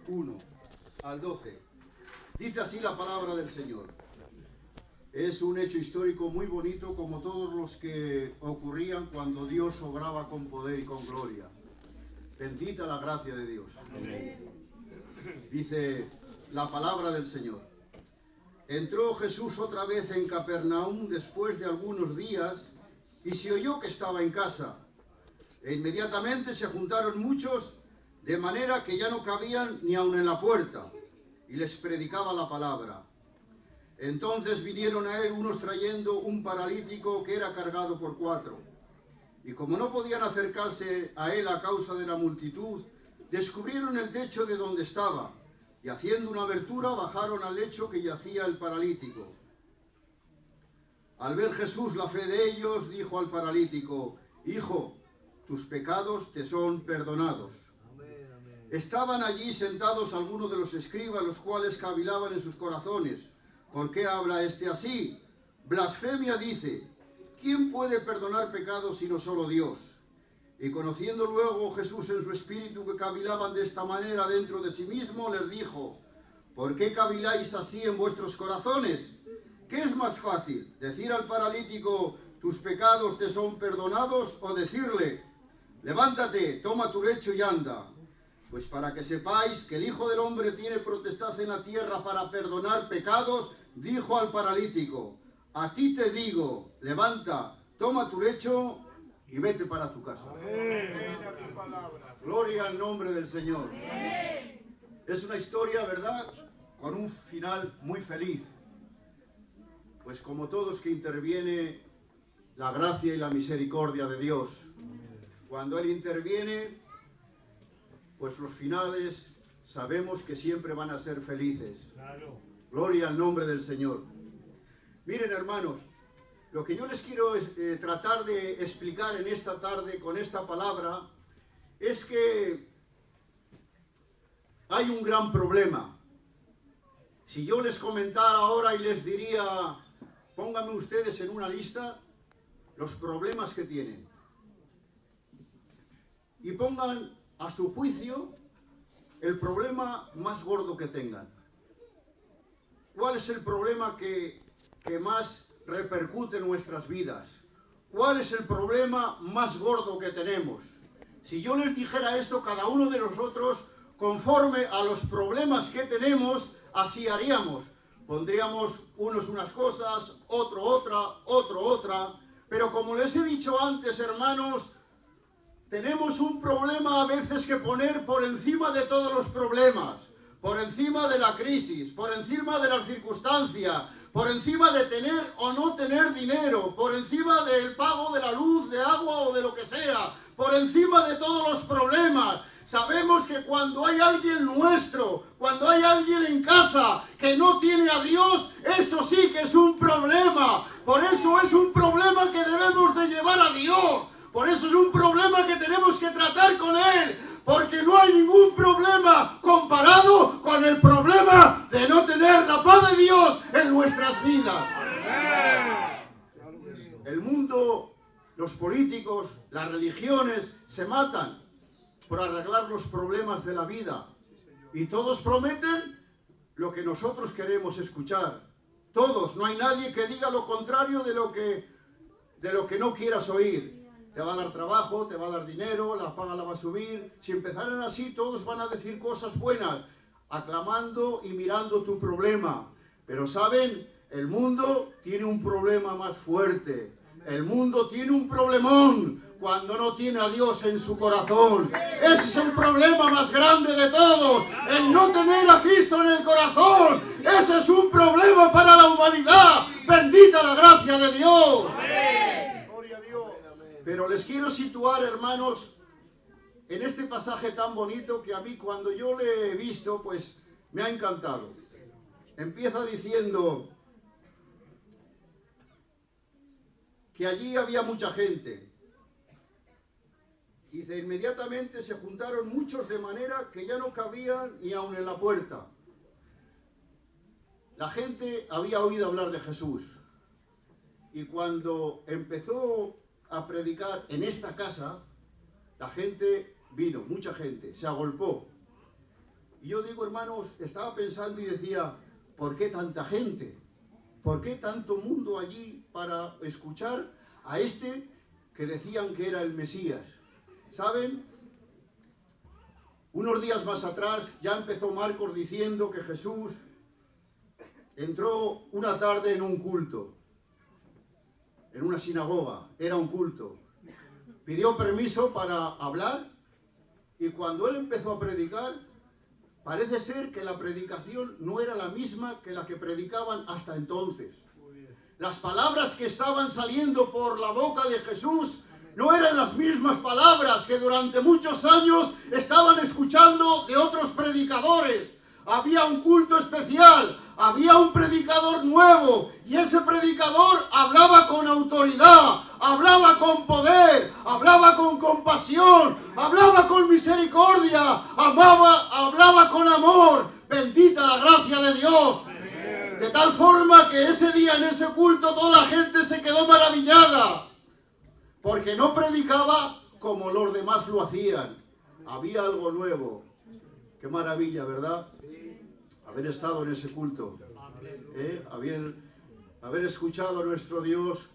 1 al 12. Dice así la palabra del Señor. Es un hecho histórico muy bonito, como todos los que ocurrían cuando Dios obraba con poder y con gloria. Bendita la gracia de Dios. Amén. Dice la palabra del Señor. Entró Jesús otra vez en Capernaum después de algunos días y se oyó que estaba en casa. E inmediatamente se juntaron muchos, de manera que ya no cabían ni aun en la puerta, y les predicaba la palabra. Entonces vinieron a él unos trayendo un paralítico que era cargado por 4. Y como no podían acercarse a él a causa de la multitud, descubrieron el techo de donde estaba, y haciendo una abertura bajaron al lecho que yacía el paralítico. Al ver Jesús la fe de ellos, dijo al paralítico: Hijo, tus pecados te son perdonados. Amén, amén. Estaban allí sentados algunos de los escribas, los cuales cavilaban en sus corazones: ¿por qué habla este así? Blasfemia dice. ¿Quién puede perdonar pecados sino solo Dios? Y conociendo luego Jesús en su espíritu que cavilaban de esta manera dentro de sí mismo, les dijo: ¿por qué caviláis así en vuestros corazones? ¿Qué es más fácil, decir al paralítico: tus pecados te son perdonados, o decirle: levántate, toma tu lecho y anda? Pues para que sepáis que el Hijo del Hombre tiene potestad en la tierra para perdonar pecados, dijo al paralítico: a ti te digo, levanta, toma tu lecho y vete para tu casa. Amén. Gloria al nombre del Señor. Amén. Es una historia, ¿verdad?, con un final muy feliz. Pues como todos que interviene la gracia y la misericordia de Dios. Cuando Él interviene, pues los finales sabemos que siempre van a ser felices. Gloria al nombre del Señor. Miren, hermanos, lo que yo les quiero tratar de explicar en esta tarde con esta palabra es que hay un gran problema. Si yo les comentara ahora y les diría: pónganme ustedes en una lista los problemas que tienen, y pongan a su juicio el problema más gordo que tengan. ¿Cuál es el problema que más repercute en nuestras vidas? ¿Cuál es el problema más gordo que tenemos? Si yo les dijera esto, cada uno de nosotros, conforme a los problemas que tenemos, así haríamos. Pondríamos unos unas cosas, otro otra, pero como les he dicho antes, hermanos, tenemos un problema a veces que poner por encima de todos los problemas, por encima de la crisis, por encima de las circunstancias, por encima de tener o no tener dinero, por encima del pago de la luz, de agua o de lo que sea, por encima de todos los problemas. Sabemos que cuando hay alguien nuestro, cuando hay alguien en casa que no tiene a Dios, eso sí que es un problema. Por eso es un problema que debemos de llevar a Dios. Por eso es un problema que tenemos que tratar con Él. Porque no hay ningún problema comparado con el problema de no tener la paz de Dios en nuestras vidas. El mundo, los políticos, las religiones se matan por arreglar los problemas de la vida. Y todos prometen lo que nosotros queremos escuchar. Todos, no hay nadie que diga lo contrario de lo que no quieras oír. Te va a dar trabajo, te va a dar dinero, la paga la va a subir. Si empezaran así, todos van a decir cosas buenas, aclamando y mirando tu problema. Pero ¿saben? El mundo tiene un problema más fuerte. El mundo tiene un problemón cuando no tiene a Dios en su corazón. Ese es el problema más grande de todos, el no tener a Cristo en el corazón. Ese es un problema para la humanidad. Bendita la gracia de Dios. Gloria a Dios. Pero les quiero situar, hermanos, en este pasaje tan bonito que a mí, cuando yo le he visto, pues me ha encantado. Empieza diciendo que allí había mucha gente. Dice: inmediatamente se juntaron muchos de manera que ya no cabían ni aun en la puerta. La gente había oído hablar de Jesús. Y cuando empezó a predicar en esta casa, la gente vino, mucha gente, se agolpó. Y yo digo, hermanos, estaba pensando y decía, ¿por qué tanta gente? ¿Por qué tanto mundo allí para escuchar a este que decían que era el Mesías? ¿Saben? Unos días más atrás ya empezó Marcos diciendo que Jesús entró una tarde en un culto, en una sinagoga, era un culto. Pidió permiso para hablar y cuando él empezó a predicar, parece ser que la predicación no era la misma que la que predicaban hasta entonces. Las palabras que estaban saliendo por la boca de Jesús no eran las mismas palabras que durante muchos años estaban escuchando de otros predicadores. Había un culto especial, había un predicador nuevo y ese predicador hablaba con autoridad, hablaba con poder, hablaba con compasión, hablaba con misericordia, hablaba con amor. Bendita la gracia de Dios. De tal forma que ese día en ese culto toda la gente se quedó maravillada, porque no predicaba como los demás lo hacían. Había algo nuevo. Qué maravilla, ¿verdad? Haber estado en ese culto. Haber escuchado a nuestro Dios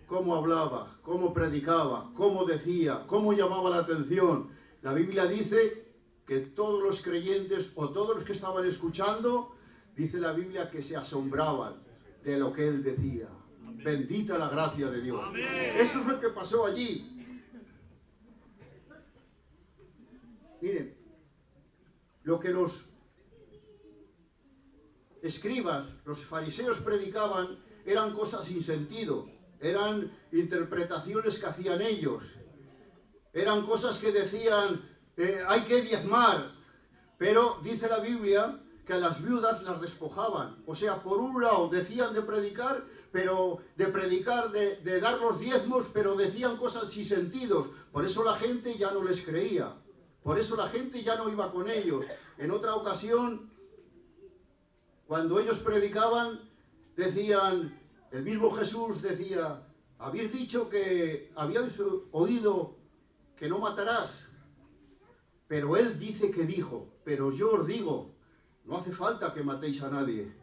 cómo hablaba, cómo predicaba, cómo decía, cómo llamaba la atención. La Biblia dice que todos los creyentes o todos los que estaban escuchando, dice la Biblia que se asombraban de lo que él decía. Bendita la gracia de Dios. Eso es lo que pasó allí. Miren, lo que los escribas, los fariseos predicaban, eran cosas sin sentido, eran interpretaciones que hacían ellos, eran cosas que decían, hay que diezmar, pero dice la Biblia que a las viudas las despojaban. O sea, por un lado decían de predicar, de dar los diezmos, pero decían cosas sin sentido. Por eso la gente ya no les creía, por eso la gente ya no iba con ellos. En otra ocasión, cuando ellos predicaban, decían, el mismo Jesús decía, habéis dicho que habíais oído que no matarás, pero él dice que dijo, pero yo os digo, no hace falta que matéis a nadie.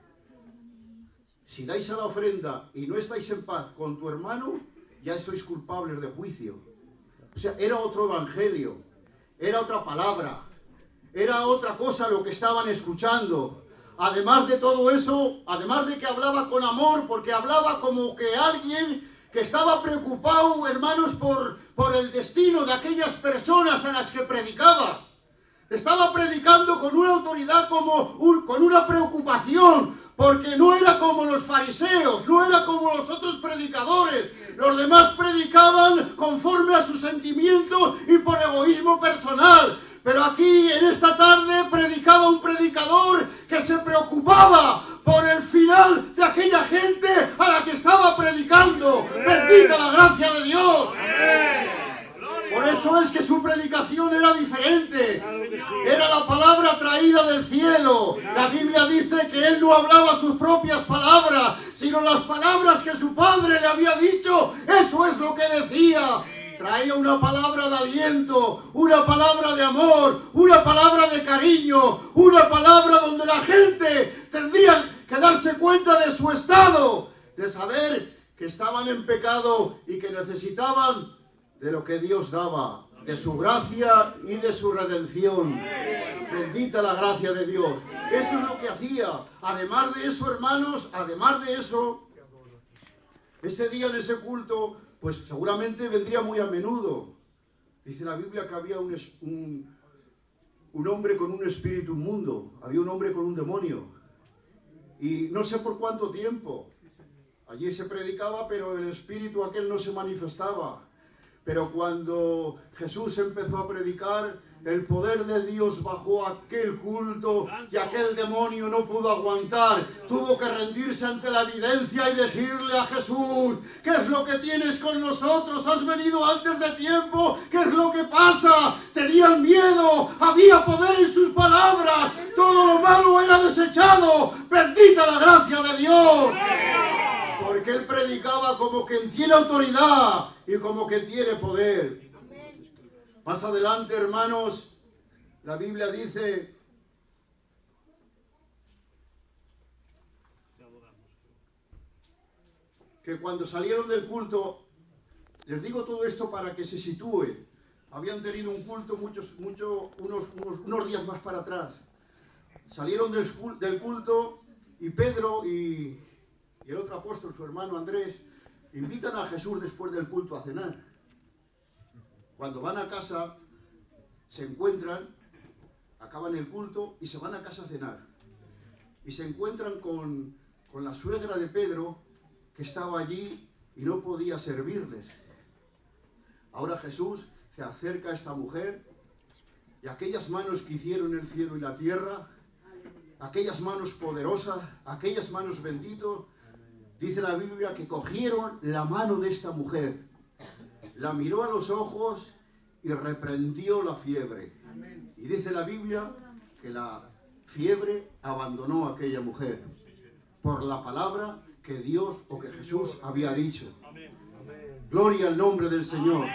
Si dais a la ofrenda y no estáis en paz con tu hermano, ya sois culpables de juicio. O sea, era otro evangelio, era otra palabra, era otra cosa lo que estaban escuchando. Además de todo eso, además de que hablaba con amor, porque hablaba como que alguien que estaba preocupado, hermanos, por el destino de aquellas personas a las que predicaba. Estaba predicando con una autoridad, con una preocupación, porque no era como los fariseos, no era como los otros predicadores. Los demás predicaban conforme a su sentimiento y por egoísmo personal. Pero aquí, en esta tarde, predicaba un predicador que se preocupaba por el final de aquella gente a la que estaba predicando. ¡Bendita la gracia de Dios! Por eso es que su predicación era diferente. Era la palabra traída del cielo. La Biblia dice que él no hablaba sus propias palabras, sino las palabras que su padre le había dicho. Eso es lo que decía. Traía una palabra de aliento, una palabra de amor, una palabra de cariño, una palabra donde la gente tendría que darse cuenta de su estado, de saber que estaban en pecado y que necesitaban de lo que Dios daba, de su gracia y de su redención. Bendita la gracia de Dios. Eso es lo que hacía. Además de eso, hermanos, además de eso, ese día en ese culto, pues seguramente vendría muy a menudo. Dice la Biblia que había un hombre con un espíritu inmundo, había un hombre con un demonio. Y no sé por cuánto tiempo. Allí se predicaba, pero el espíritu aquel no se manifestaba. Pero cuando Jesús empezó a predicar, el poder de Dios bajó a aquel culto y aquel demonio no pudo aguantar. Tuvo que rendirse ante la evidencia y decirle a Jesús, ¿qué es lo que tienes con nosotros? ¿Has venido antes de tiempo? ¿Qué es lo que pasa? Tenían miedo, había poder en sus palabras, todo lo malo era desechado. Bendita la gracia de Dios. Porque él predicaba como quien tiene autoridad y como quien tiene poder. Más adelante, hermanos, la Biblia dice que cuando salieron del culto, les digo todo esto para que se sitúe, habían tenido un culto unos días más para atrás. Salieron del culto y Pedro y el otro apóstol, su hermano Andrés, invitan a Jesús después del culto a cenar. Cuando van a casa, se encuentran, acaban el culto y se van a casa a cenar. Y se encuentran con la suegra de Pedro, que estaba allí y no podía servirles. Ahora Jesús se acerca a esta mujer y aquellas manos que hicieron el cielo y la tierra, aquellas manos poderosas, aquellas manos benditas, dice la Biblia que cogieron la mano de esta mujer, la miró a los ojos y reprendió la fiebre. Y dice la Biblia que la fiebre abandonó a aquella mujer por la palabra que Dios o que Jesús había dicho. Gloria al nombre del Señor.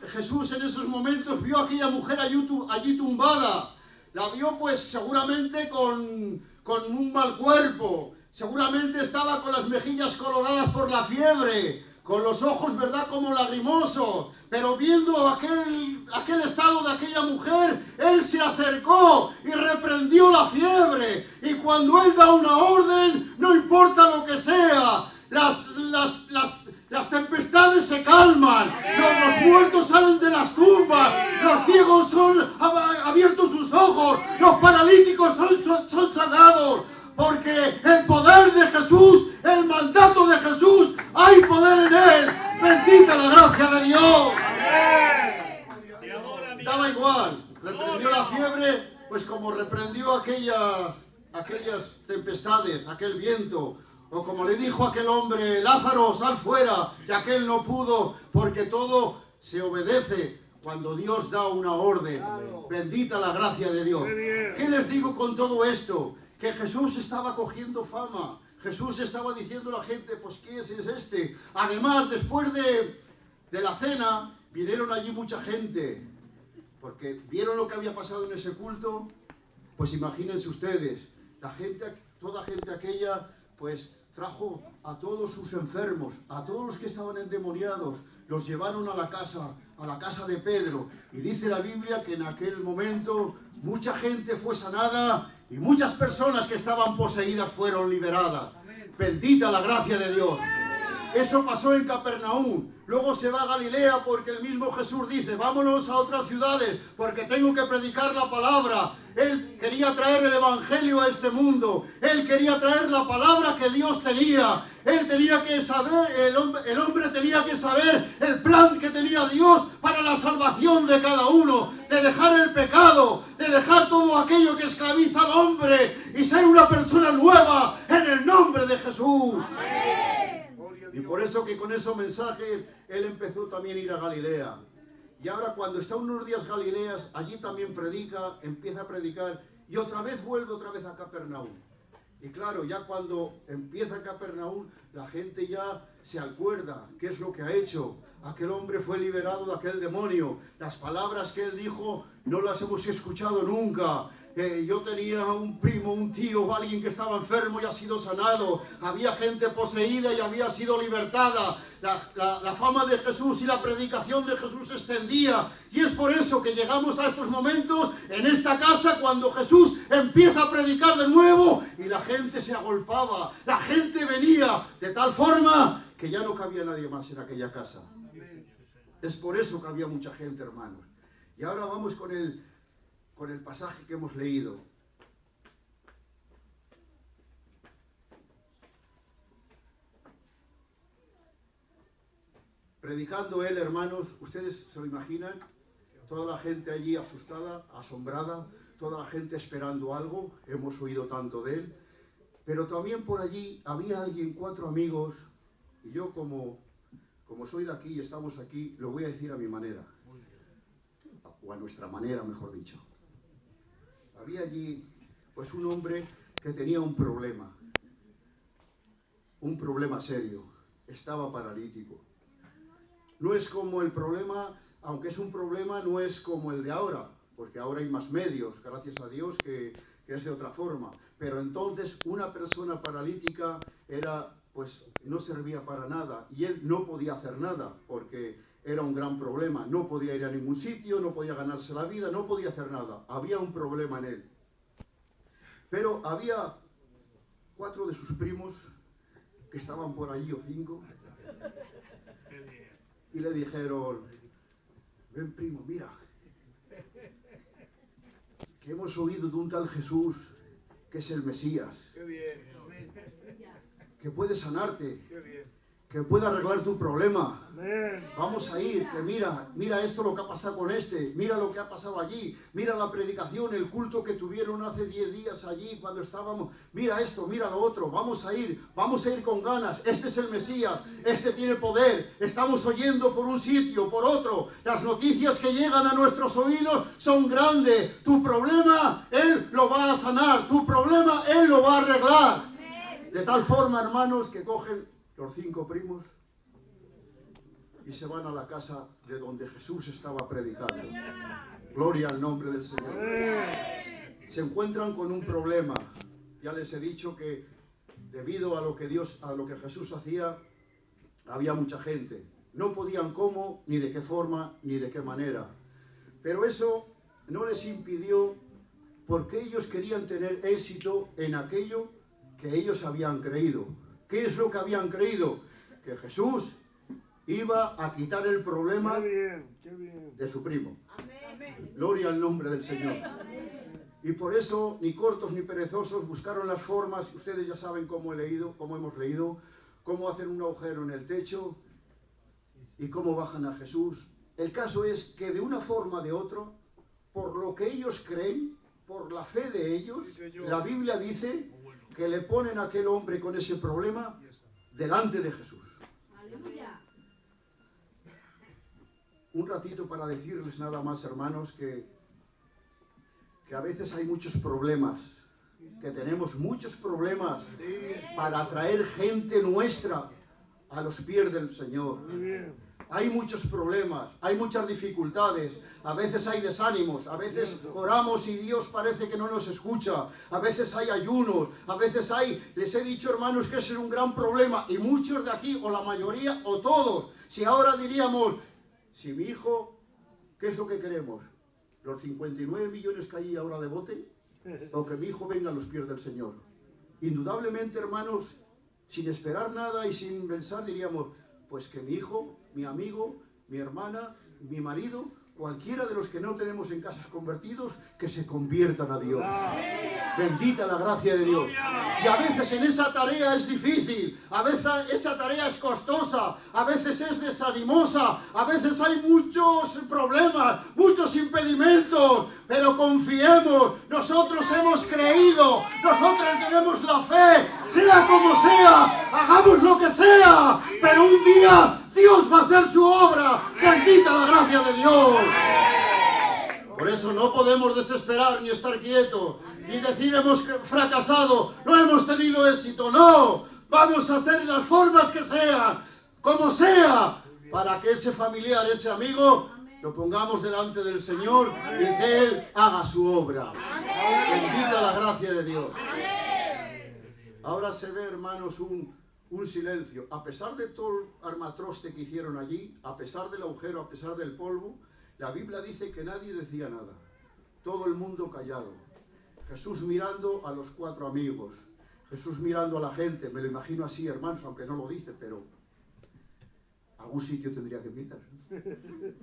Jesús en esos momentos vio a aquella mujer allí tumbada. La vio pues seguramente con un mal cuerpo. Seguramente estaba con las mejillas coloradas por la fiebre, con los ojos, ¿verdad?, como lagrimosos. Pero viendo aquel estado de aquella mujer, él se acercó y reprendió la fiebre. Y cuando él da una orden, no importa lo que sea, las tempestades se calman, los muertos salen de las tumbas, los ciegos son abiertos sus ojos, los paralíticos son sanados. Porque el poder de Jesús, el mandato de Jesús, hay poder en él. Bendita la gracia de Dios. Daba igual, reprendió la fiebre, pues como reprendió aquellas tempestades, aquel viento. O como le dijo aquel hombre, Lázaro, sal fuera, y aquel no pudo, porque todo se obedece cuando Dios da una orden. Bendita la gracia de Dios. ¿Qué les digo con todo esto? Que Jesús estaba cogiendo fama. Jesús estaba diciendo a la gente, pues ¿qué es este? Además, después de la cena, vinieron allí mucha gente, porque vieron lo que había pasado en ese culto. Pues imagínense ustedes, toda gente aquella, pues trajo a todos sus enfermos, a todos los que estaban endemoniados, los llevaron a la casa de Pedro. Y dice la Biblia que en aquel momento mucha gente fue sanada y muchas personas que estaban poseídas fueron liberadas. Bendita la gracia de Dios. Eso pasó en Capernaum. Luego se va a Galilea porque el mismo Jesús dice, vámonos a otras ciudades porque tengo que predicar la palabra. Él quería traer el evangelio a este mundo. Él quería traer la palabra que Dios tenía. Él tenía que saber, el hombre tenía que saber el plan que tenía Dios para la salvación de cada uno. De dejar el pecado, de dejar todo aquello que esclaviza al hombre y ser una persona nueva en el nombre de Jesús. Amén. Y por eso que con ese mensaje él empezó también a ir a Galilea. Y ahora cuando está unos días Galileas, allí también predica, empieza a predicar y otra vez vuelve a Capernaum. Y claro, ya cuando empieza Capernaum, la gente ya se acuerda qué es lo que ha hecho. Aquel hombre fue liberado de aquel demonio. Las palabras que él dijo no las hemos escuchado nunca. Yo tenía un primo, un tío, alguien que estaba enfermo y ha sido sanado. Había gente poseída y había sido libertada. La fama de Jesús y la predicación de Jesús se extendía. Y es por eso que llegamos a estos momentos en esta casa cuando Jesús empieza a predicar de nuevo y la gente se agolpaba. La gente venía de tal forma que ya no cabía nadie más en aquella casa. Es por eso que había mucha gente, hermanos. Y ahora vamos con el pasaje que hemos leído. Predicando él, hermanos, ustedes se lo imaginan, toda la gente allí asustada, asombrada, toda la gente esperando algo, hemos oído tanto de él, pero también por allí había alguien, 4 amigos, y yo como soy de aquí y estamos aquí, lo voy a decir a mi manera, o a nuestra manera, mejor dicho. Había allí, pues, un hombre que tenía un problema serio, estaba paralítico. No es como el problema, aunque es un problema, no es como el de ahora, porque ahora hay más medios, gracias a Dios, que es de otra forma. Pero entonces una persona paralítica era pues no servía para nada y él no podía hacer nada porque era un gran problema. No podía ir a ningún sitio, no podía ganarse la vida, no podía hacer nada. Había un problema en él. Pero había 4 de sus primos que estaban por allí, o 5, y le dijeron: ven primo, mira, que hemos oído de un tal Jesús que es el Mesías, que puede sanarte, que puede arreglar tu problema. Vamos a ir, que mira esto lo que ha pasado con este, mira lo que ha pasado allí, mira la predicación, el culto que tuvieron hace 10 días allí cuando estábamos, mira esto, mira lo otro, vamos a ir con ganas, este es el Mesías, este tiene poder, estamos oyendo por un sitio, por otro, las noticias que llegan a nuestros oídos son grandes, tu problema Él lo va a sanar, tu problema Él lo va a arreglar. De tal forma, hermanos, que cogen los 5 primos y se van a la casa de donde Jesús estaba predicando. Gloria al nombre del Señor. Se encuentran con un problema. Ya les he dicho que debido a lo que Jesús hacía, había mucha gente. No podían cómo, ni de qué forma, ni de qué manera. Pero eso no les impidió, porque ellos querían tener éxito en aquello que ellos habían creído. ¿Qué es lo que habían creído? Que Jesús iba a quitar el problema de su primo. Gloria al nombre del Señor. Y por eso, ni cortos ni perezosos, buscaron las formas. Ustedes ya saben cómo hemos leído, cómo hacen un agujero en el techo y cómo bajan a Jesús. El caso es que de una forma o de otra, por lo que ellos creen, por la fe de ellos, la Biblia dice que le ponen a aquel hombre con ese problema delante de Jesús. Aleluya. Un ratito para decirles nada más, hermanos, que a veces hay muchos problemas, que tenemos muchos problemas para atraer gente nuestra a los pies del Señor. Hay muchos problemas, hay muchas dificultades, a veces hay desánimos, a veces oramos y Dios parece que no nos escucha, a veces hay ayunos, a veces les he dicho, hermanos, que ese es un gran problema, y muchos de aquí, o la mayoría, o todos, si ahora diríamos, si mi hijo, ¿qué es lo que queremos? ¿Los 59 millones que hay ahora de bote? ¿O que mi hijo venga a los pies del Señor? Indudablemente, hermanos, sin esperar nada y sin pensar, diríamos, pues que mi hijo, mi amigo, mi hermana, mi marido, cualquiera de los que no tenemos en casas convertidos, que se conviertan a Dios. Bendita la gracia de Dios. Y a veces en esa tarea es difícil, a veces esa tarea es costosa, a veces es desanimosa, a veces hay muchos problemas, muchos impedimentos, pero confiemos, nosotros hemos creído, nosotros tenemos la fe, sea como sea, hagamos lo que sea, pero un día Dios va a hacer su obra. Bendita la gracia de Dios. Por eso no podemos desesperar ni estar quietos ni decir hemos fracasado, no hemos tenido éxito. No, vamos a hacer las formas que sean, como sea, para que ese familiar, ese amigo, lo pongamos delante del Señor y que Él haga su obra. Bendita la gracia de Dios. Ahora se ve, hermanos, un silencio. A pesar de todo el armatroste que hicieron allí, a pesar del agujero, a pesar del polvo, la Biblia dice que nadie decía nada. Todo el mundo callado. Jesús mirando a los 4 amigos. Jesús mirando a la gente. Me lo imagino así, hermanos, aunque no lo dice, pero algún sitio tendría que mirar.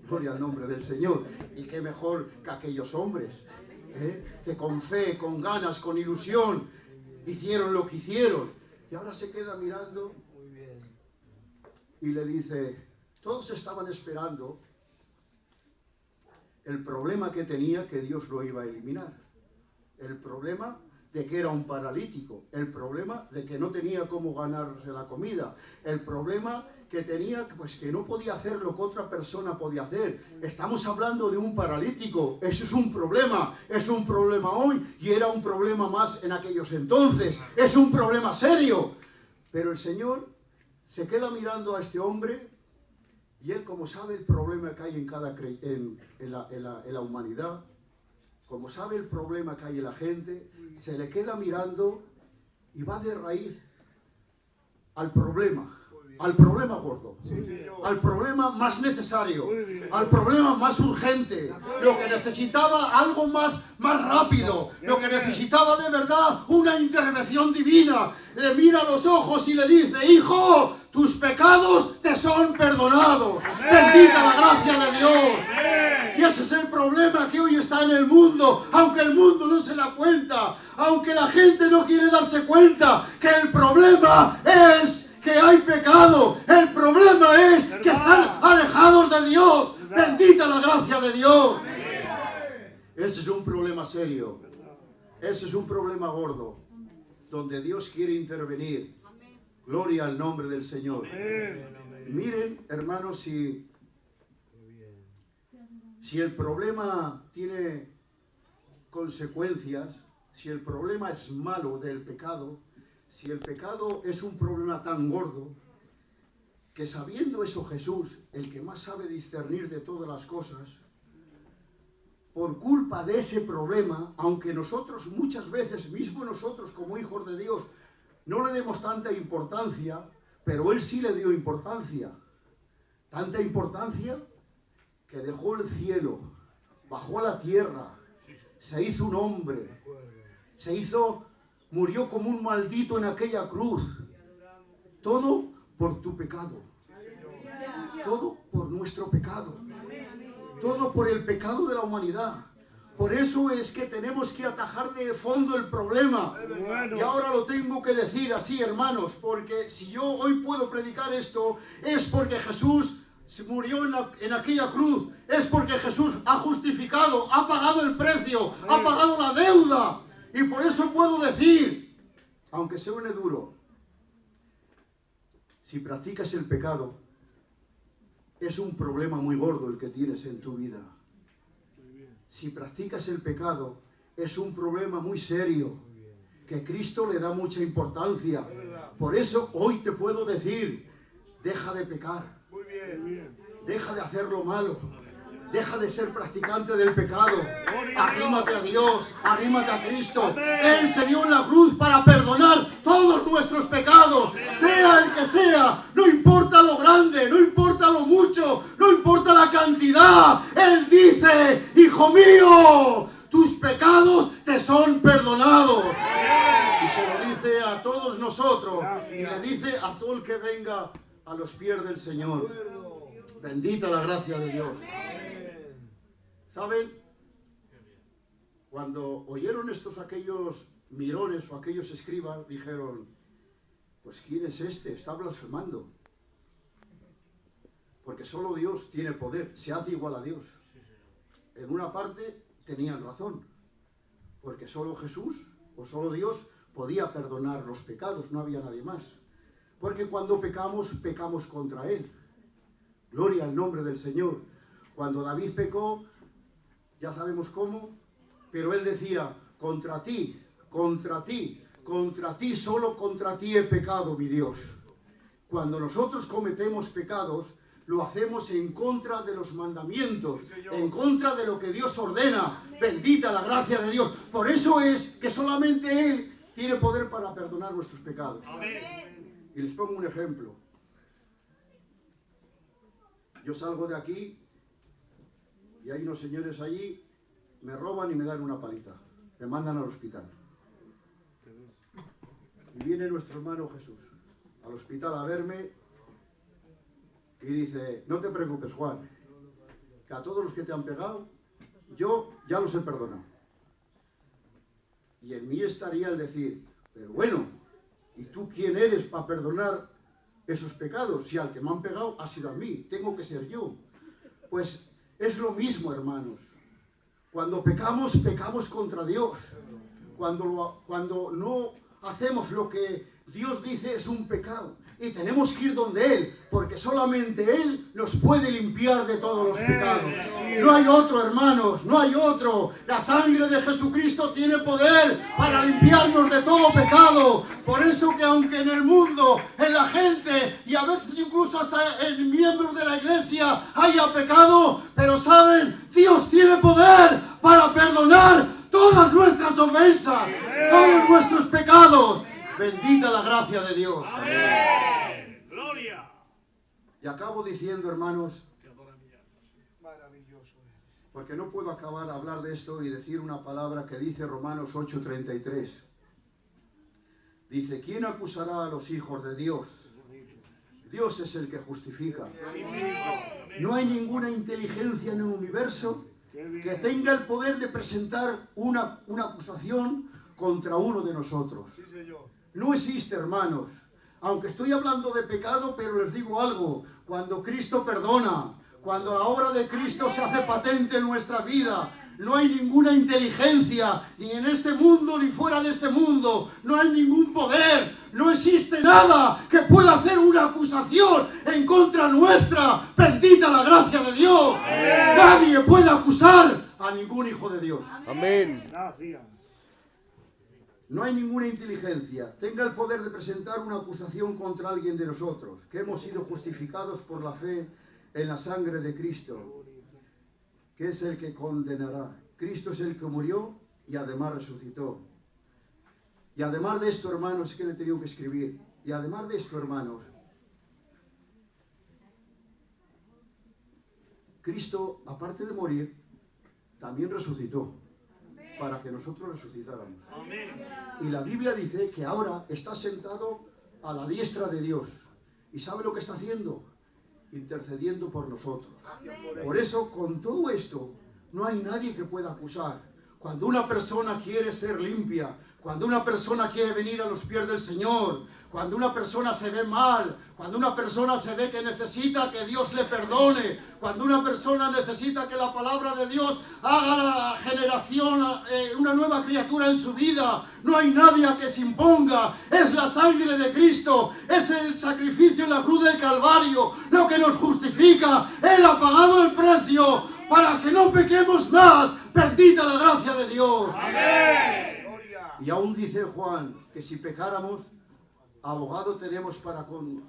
Gloria al nombre del Señor. Y qué mejor que aquellos hombres, que con fe, con ganas, con ilusión, hicieron lo que hicieron. Y ahora se queda mirando y le dice, todos estaban esperando el problema que tenía, que Dios lo iba a eliminar. El problema de que era un paralítico, el problema de que no tenía cómo ganarse la comida, el problema que tenía, pues que no podía hacer lo que otra persona podía hacer. Estamos hablando de un paralítico, eso es un problema hoy y era un problema más en aquellos entonces, es un problema serio. Pero el Señor se queda mirando a este hombre y él, como sabe el problema que hay en la humanidad, como sabe el problema que hay en la gente, se le queda mirando y va de raíz al problema gordo, al problema más necesario, al problema más urgente, lo que necesitaba algo más rápido, lo que necesitaba de verdad una intervención divina. Le mira a los ojos y le dice: hijo, tus pecados te son perdonados. Bendita la gracia de Dios. Y ese es el problema que hoy está en el mundo, aunque el mundo no se da cuenta, aunque la gente no quiere darse cuenta que el problema es que hay pecado. El problema es que están alejados de Dios. Bendita la gracia de Dios. Ese es un problema serio. Ese es un problema gordo, donde Dios quiere intervenir. Gloria al nombre del Señor. Miren, hermanos, si el problema tiene consecuencias, si el problema es malo del pecado, si el pecado es un problema tan gordo, que sabiendo eso Jesús, el que más sabe discernir de todas las cosas, por culpa de ese problema, aunque nosotros muchas veces, mismo nosotros como hijos de Dios, no le demos tanta importancia, pero Él sí le dio importancia. Tanta importancia que dejó el cielo, bajó a la tierra, se hizo un hombre, murió como un maldito en aquella cruz. Todo por tu pecado. Todo por nuestro pecado. Todo por el pecado de la humanidad. Por eso es que tenemos que atajar de fondo el problema. Y ahora lo tengo que decir así, hermanos, porque si yo hoy puedo predicar esto, es porque Jesús murió en aquella cruz. Es porque Jesús ha justificado, ha pagado el precio, ha pagado la deuda. Y por eso puedo decir, aunque suene duro, si practicas el pecado, es un problema muy gordo el que tienes en tu vida. Si practicas el pecado, es un problema muy serio, que Cristo le da mucha importancia. Por eso hoy te puedo decir, deja de pecar, deja de hacer lo malo, deja de ser practicante del pecado, arrímate a Dios, arrímate a Cristo. Él se dio en la cruz para perdonar todos nuestros pecados, sea el que sea, no importa lo grande, no importa lo mucho, no importa la cantidad. Él dice: hijo mío, tus pecados te son perdonados. Y se lo dice a todos nosotros, y le dice a todo el que venga a los pies del Señor. Bendita la gracia de Dios. ¿Saben? Cuando oyeron aquellos mirones o aquellos escribas, dijeron: pues ¿quién es este? Está blasfemando. Porque solo Dios tiene poder, se hace igual a Dios. En una parte tenían razón, porque solo Jesús o solo Dios podía perdonar los pecados, no había nadie más. Porque cuando pecamos, pecamos contra Él. Gloria al nombre del Señor. Cuando David pecó, ya sabemos cómo, pero él decía: contra ti, solo contra ti he pecado, mi Dios. Cuando nosotros cometemos pecados, lo hacemos en contra de los mandamientos, en contra de lo que Dios ordena. Bendita la gracia de Dios. Por eso es que solamente Él tiene poder para perdonar nuestros pecados. Y les pongo un ejemplo. Yo salgo de aquí y hay unos señores allí, me roban y me dan una paliza. Me mandan al hospital. Y viene nuestro hermano Jesús al hospital a verme y dice: no te preocupes, Juan, que a todos los que te han pegado, yo ya los he perdonado. Y en mí estaría el decir: pero bueno, ¿y tú quién eres para perdonar esos pecados? Si al que me han pegado ha sido a mí, tengo que ser yo. Pues es lo mismo, hermanos. Cuando pecamos, pecamos contra Dios. Cuando no hacemos lo que Dios dice, es un pecado. Y tenemos que ir donde Él, porque solamente Él nos puede limpiar de todos los pecados. No hay otro, hermanos, no hay otro. La sangre de Jesucristo tiene poder para limpiarnos de todo pecado. Por eso que aunque en el mundo, en la gente, y a veces incluso hasta en miembros de la iglesia haya pecado, pero saben, Dios tiene poder para perdonar todas nuestras ofensas, todos nuestros pecados. Bendita la gracia de Dios. Amén. Gloria. Y acabo diciendo, hermanos, Te adora mi alma, Señor. Maravilloso eres. porque no puedo acabar de hablar de esto y decir una palabra que dice Romanos 8:33. Dice, ¿quién acusará a los hijos de Dios? Dios es el que justifica. No hay ninguna inteligencia en el universo que tenga el poder de presentar una acusación contra uno de nosotros. Sí, Señor. No existe, hermanos. Aunque estoy hablando de pecado, pero les digo algo. Cuando Cristo perdona, cuando la obra de Cristo se hace patente en nuestra vida, no hay ninguna inteligencia, ni en este mundo ni fuera de este mundo. No hay ningún poder. No existe nada que pueda hacer una acusación en contra nuestra. Bendita la gracia de Dios. Amén. Nadie puede acusar a ningún hijo de Dios. Amén. Gracias. No hay ninguna inteligencia tenga el poder de presentar una acusación contra alguien de nosotros, que hemos sido justificados por la fe en la sangre de Cristo, que es el que condenará. Cristo es el que murió y además resucitó. Y además de esto, hermanos, es que le he tenido que escribir. Y además de esto, hermanos, Cristo, aparte de morir, también resucitó, para que nosotros resucitáramos. Amén. Y la Biblia dice que ahora está sentado a la diestra de Dios. ¿Y sabe lo que está haciendo? Intercediendo por nosotros. Por eso, con todo esto, no hay nadie que pueda acusar. Cuando una persona quiere ser limpia, cuando una persona quiere venir a los pies del Señor, cuando una persona se ve mal, cuando una persona se ve que necesita que Dios le perdone, cuando una persona necesita que la palabra de Dios haga la generación, una nueva criatura en su vida, no hay nadie a que se imponga. Es la sangre de Cristo, es el sacrificio en la cruz del Calvario lo que nos justifica. Él ha pagado el precio para que no pequemos más. Bendita la gracia de Dios. Amén. Gloria. Y aún dice Juan que si pecáramos, abogado tenemos para con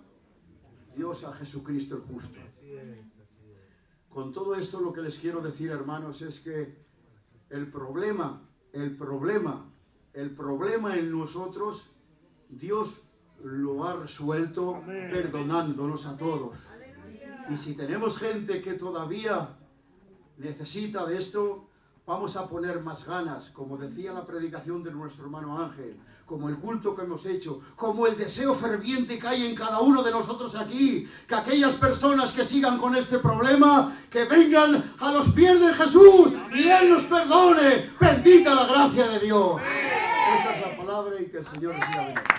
Dios a Jesucristo el justo. Con todo esto lo que les quiero decir, hermanos, es que el problema en nosotros, Dios lo ha resuelto Amén. perdonándonos a todos. Y si tenemos gente que todavía necesita de esto, vamos a poner más ganas, como decía la predicación de nuestro hermano Ángel, como el culto que hemos hecho, como el deseo ferviente que hay en cada uno de nosotros aquí, que aquellas personas que sigan con este problema, que vengan a los pies de Jesús y Él nos perdone. Bendita la gracia de Dios. Esta es la palabra y que el Señor les siga bendiciendo.